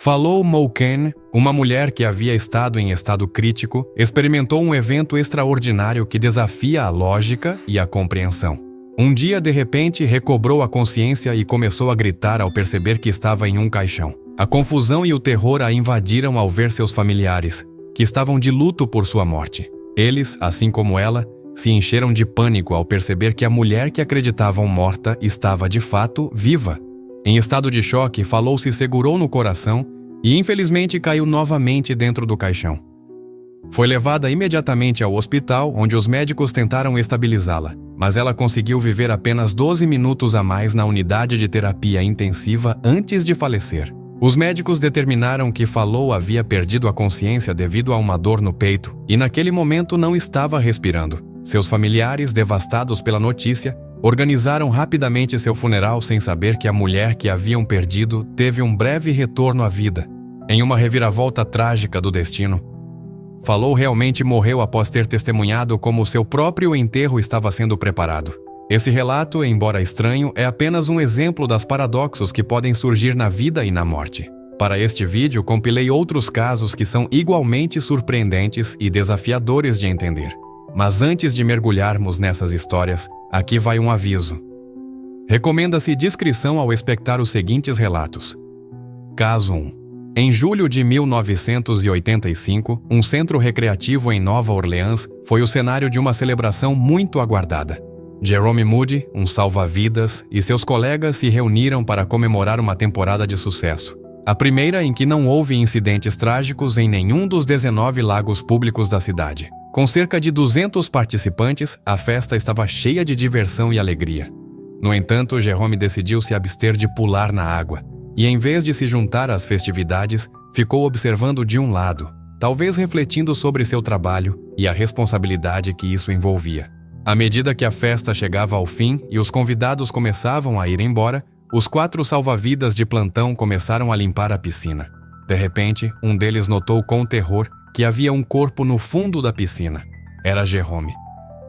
Falou Mulcahy, uma mulher que havia estado em estado crítico, experimentou um evento extraordinário que desafia a lógica e a compreensão. Um dia, de repente, recobrou a consciência e começou a gritar ao perceber que estava em um caixão. A confusão e o terror a invadiram ao ver seus familiares, que estavam de luto por sua morte. Eles, assim como ela, se encheram de pânico ao perceber que a mulher que acreditavam morta estava de fato viva. Em estado de choque, Falou se segurou no coração e infelizmente caiu novamente dentro do caixão. Foi levada imediatamente ao hospital, onde os médicos tentaram estabilizá-la, mas ela conseguiu viver apenas 12 minutos a mais na unidade de terapia intensiva antes de falecer. Os médicos determinaram que Falou havia perdido a consciência devido a uma dor no peito e naquele momento não estava respirando. Seus familiares, devastados pela notícia, organizaram rapidamente seu funeral sem saber que a mulher que haviam perdido teve um breve retorno à vida. Em uma reviravolta trágica do destino, Falou realmente morreu após ter testemunhado como seu próprio enterro estava sendo preparado. Esse relato, embora estranho, é apenas um exemplo das paradoxos que podem surgir na vida e na morte. Para este vídeo, compilei outros casos que são igualmente surpreendentes e desafiadores de entender. Mas antes de mergulharmos nessas histórias, aqui vai um aviso. Recomenda-se discrição ao expectar os seguintes relatos. Caso 1. Em julho de 1985, um centro recreativo em Nova Orleans foi o cenário de uma celebração muito aguardada. Jerome Moody, um salva-vidas, e seus colegas se reuniram para comemorar uma temporada de sucesso. A primeira em que não houve incidentes trágicos em nenhum dos 19 lagos públicos da cidade. Com cerca de 200 participantes, a festa estava cheia de diversão e alegria. No entanto, Jerome decidiu se abster de pular na água, e em vez de se juntar às festividades, ficou observando de um lado, talvez refletindo sobre seu trabalho e a responsabilidade que isso envolvia. À medida que a festa chegava ao fim e os convidados começavam a ir embora, os 4 salva-vidas de plantão começaram a limpar a piscina. De repente, um deles notou com terror que havia um corpo no fundo da piscina. Era Jerome.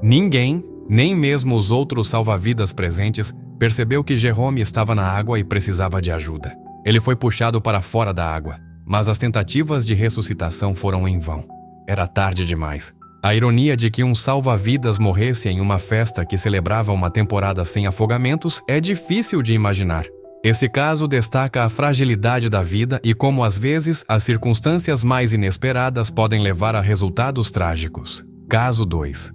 Ninguém, nem mesmo os outros salva-vidas presentes, percebeu que Jerome estava na água e precisava de ajuda. Ele foi puxado para fora da água, mas as tentativas de ressuscitação foram em vão. Era tarde demais. A ironia de que um salva-vidas morresse em uma festa que celebrava uma temporada sem afogamentos é difícil de imaginar. Esse caso destaca a fragilidade da vida e como, às vezes, as circunstâncias mais inesperadas podem levar a resultados trágicos. Caso 2.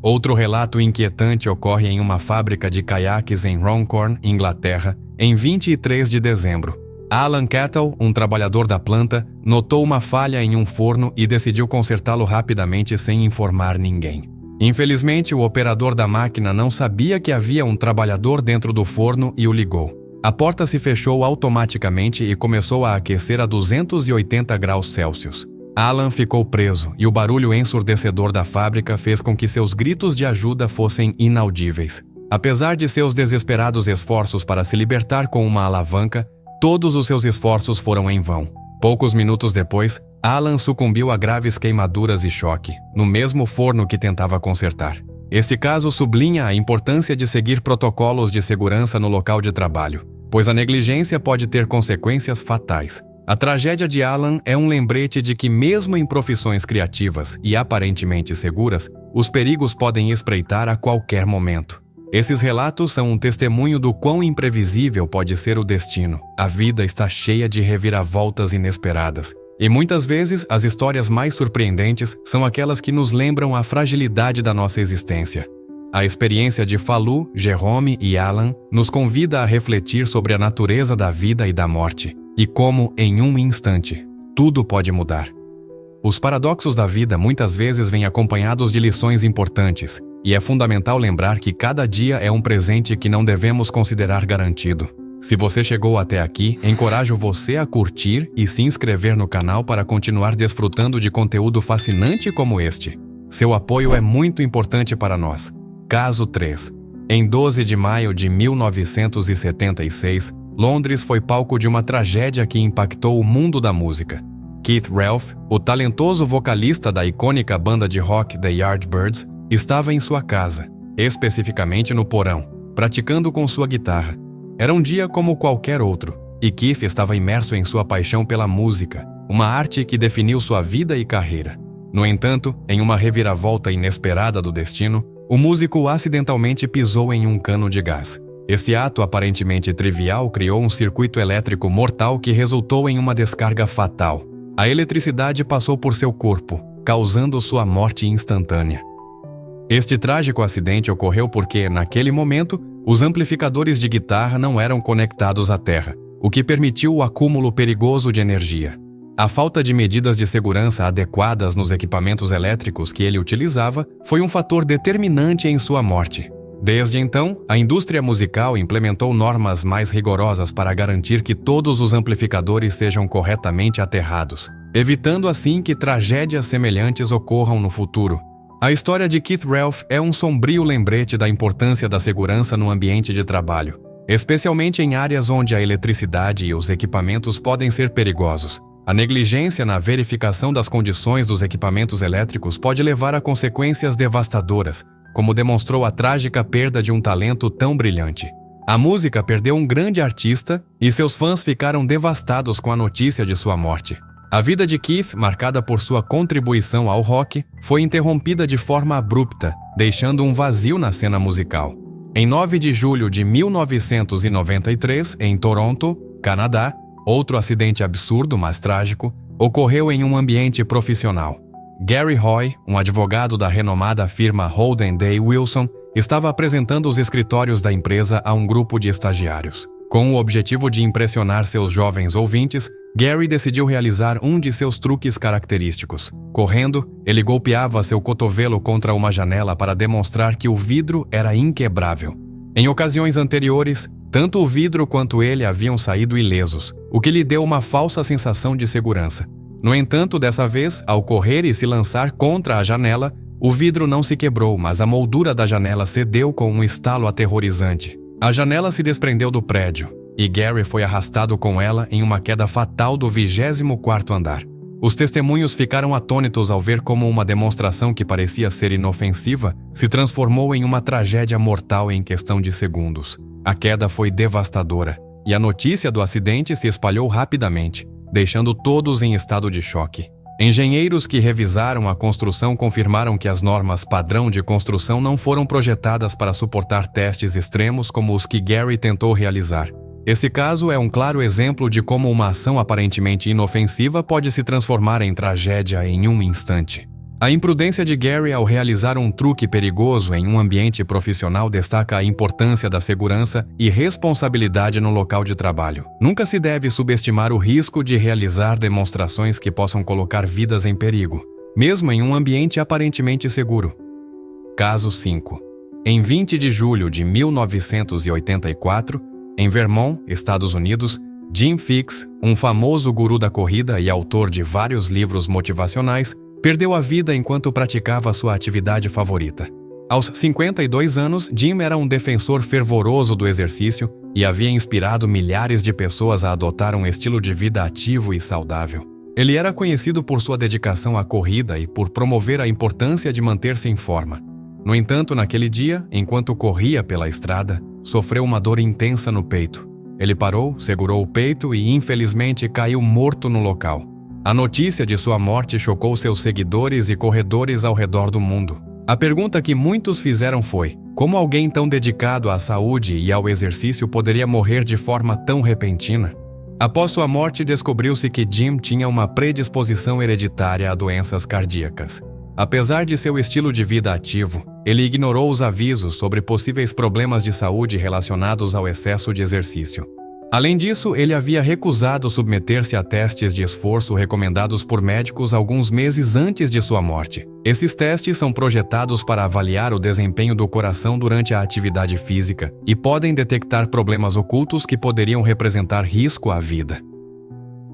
Outro relato inquietante ocorre em uma fábrica de caiaques em Runcorn, Inglaterra, em 23 de dezembro. Alan Kettle, um trabalhador da planta, notou uma falha em um forno e decidiu consertá-lo rapidamente sem informar ninguém. Infelizmente, o operador da máquina não sabia que havia um trabalhador dentro do forno e o ligou. A porta se fechou automaticamente e começou a aquecer a 280 graus Celsius. Alan ficou preso e o barulho ensurdecedor da fábrica fez com que seus gritos de ajuda fossem inaudíveis. Apesar de seus desesperados esforços para se libertar com uma alavanca, todos os seus esforços foram em vão. Poucos minutos depois, Alan sucumbiu a graves queimaduras e choque, no mesmo forno que tentava consertar. Esse caso sublinha a importância de seguir protocolos de segurança no local de trabalho, pois a negligência pode ter consequências fatais. A tragédia de Alan é um lembrete de que, mesmo em profissões criativas e aparentemente seguras, os perigos podem espreitar a qualquer momento. Esses relatos são um testemunho do quão imprevisível pode ser o destino. A vida está cheia de reviravoltas inesperadas. E muitas vezes, as histórias mais surpreendentes são aquelas que nos lembram a fragilidade da nossa existência. A experiência de Falou, Jerome e Alan nos convida a refletir sobre a natureza da vida e da morte, e como, em um instante, tudo pode mudar. Os paradoxos da vida muitas vezes vêm acompanhados de lições importantes, e é fundamental lembrar que cada dia é um presente que não devemos considerar garantido. Se você chegou até aqui, encorajo você a curtir e se inscrever no canal para continuar desfrutando de conteúdo fascinante como este. Seu apoio é muito importante para nós. Caso 3. Em 12 de maio de 1976, Londres foi palco de uma tragédia que impactou o mundo da música. Keith Relf, o talentoso vocalista da icônica banda de rock The Yardbirds, estava em sua casa, especificamente no porão, praticando com sua guitarra. Era um dia como qualquer outro, e Keith estava imerso em sua paixão pela música, uma arte que definiu sua vida e carreira. No entanto, em uma reviravolta inesperada do destino, o músico acidentalmente pisou em um cano de gás. Esse ato aparentemente trivial criou um circuito elétrico mortal que resultou em uma descarga fatal. A eletricidade passou por seu corpo, causando sua morte instantânea. Este trágico acidente ocorreu porque, naquele momento, os amplificadores de guitarra não eram conectados à terra, o que permitiu o acúmulo perigoso de energia. A falta de medidas de segurança adequadas nos equipamentos elétricos que ele utilizava foi um fator determinante em sua morte. Desde então, a indústria musical implementou normas mais rigorosas para garantir que todos os amplificadores sejam corretamente aterrados, evitando assim que tragédias semelhantes ocorram no futuro. A história de Keith Relf é um sombrio lembrete da importância da segurança no ambiente de trabalho, especialmente em áreas onde a eletricidade e os equipamentos podem ser perigosos. A negligência na verificação das condições dos equipamentos elétricos pode levar a consequências devastadoras, como demonstrou a trágica perda de um talento tão brilhante. A música perdeu um grande artista e seus fãs ficaram devastados com a notícia de sua morte. A vida de Keith, marcada por sua contribuição ao rock, foi interrompida de forma abrupta, deixando um vazio na cena musical. Em 9 de julho de 1993, em Toronto, Canadá, outro acidente absurdo, mas trágico, ocorreu em um ambiente profissional. Gary Hoy, um advogado da renomada firma Holden Day Wilson, estava apresentando os escritórios da empresa a um grupo de estagiários. Com o objetivo de impressionar seus jovens ouvintes, Gary decidiu realizar um de seus truques característicos. Correndo, ele golpeava seu cotovelo contra uma janela para demonstrar que o vidro era inquebrável. Em ocasiões anteriores, tanto o vidro quanto ele haviam saído ilesos, o que lhe deu uma falsa sensação de segurança. No entanto, dessa vez, ao correr e se lançar contra a janela, o vidro não se quebrou, mas a moldura da janela cedeu com um estalo aterrorizante. A janela se desprendeu do prédio, e Gary foi arrastado com ela em uma queda fatal do 24º andar. Os testemunhos ficaram atônitos ao ver como uma demonstração que parecia ser inofensiva se transformou em uma tragédia mortal em questão de segundos. A queda foi devastadora, e a notícia do acidente se espalhou rapidamente, deixando todos em estado de choque. Engenheiros que revisaram a construção confirmaram que as normas padrão de construção não foram projetadas para suportar testes extremos como os que Gary tentou realizar. Esse caso é um claro exemplo de como uma ação aparentemente inofensiva pode se transformar em tragédia em um instante. A imprudência de Gary ao realizar um truque perigoso em um ambiente profissional destaca a importância da segurança e responsabilidade no local de trabalho. Nunca se deve subestimar o risco de realizar demonstrações que possam colocar vidas em perigo, mesmo em um ambiente aparentemente seguro. Caso 5. Em 20 de julho de 1984, em Vermont, Estados Unidos, Jim Fixx, um famoso guru da corrida e autor de vários livros motivacionais, perdeu a vida enquanto praticava sua atividade favorita. Aos 52 anos, Jim era um defensor fervoroso do exercício e havia inspirado milhares de pessoas a adotar um estilo de vida ativo e saudável. Ele era conhecido por sua dedicação à corrida e por promover a importância de manter-se em forma. No entanto, naquele dia, enquanto corria pela estrada, sofreu uma dor intensa no peito. Ele parou, segurou o peito e, infelizmente, caiu morto no local. A notícia de sua morte chocou seus seguidores e corredores ao redor do mundo. A pergunta que muitos fizeram foi: como alguém tão dedicado à saúde e ao exercício poderia morrer de forma tão repentina? Após sua morte, descobriu-se que Jim tinha uma predisposição hereditária a doenças cardíacas. Apesar de seu estilo de vida ativo, ele ignorou os avisos sobre possíveis problemas de saúde relacionados ao excesso de exercício. Além disso, ele havia recusado submeter-se a testes de esforço recomendados por médicos alguns meses antes de sua morte. Esses testes são projetados para avaliar o desempenho do coração durante a atividade física e podem detectar problemas ocultos que poderiam representar risco à vida.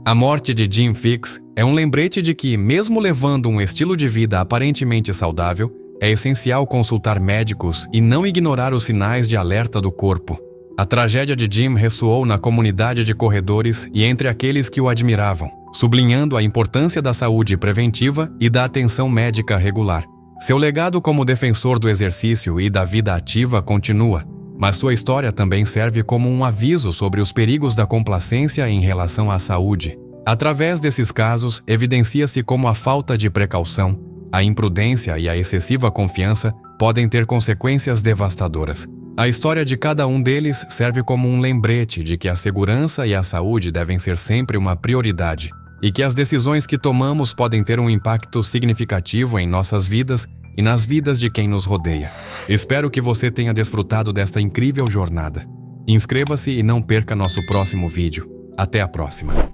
A morte de Jim Fixx é um lembrete de que, mesmo levando um estilo de vida aparentemente saudável, é essencial consultar médicos e não ignorar os sinais de alerta do corpo. A tragédia de Jim ressoou na comunidade de corredores e entre aqueles que o admiravam, sublinhando a importância da saúde preventiva e da atenção médica regular. Seu legado como defensor do exercício e da vida ativa continua, Mas sua história também serve como um aviso sobre os perigos da complacência em relação à saúde. Através desses casos, evidencia-se como a falta de precaução, a imprudência e a excessiva confiança podem ter consequências devastadoras. A história de cada um deles serve como um lembrete de que a segurança e a saúde devem ser sempre uma prioridade, e que as decisões que tomamos podem ter um impacto significativo em nossas vidas e nas vidas de quem nos rodeia. Espero que você tenha desfrutado desta incrível jornada. Inscreva-se e não perca nosso próximo vídeo. Até a próxima!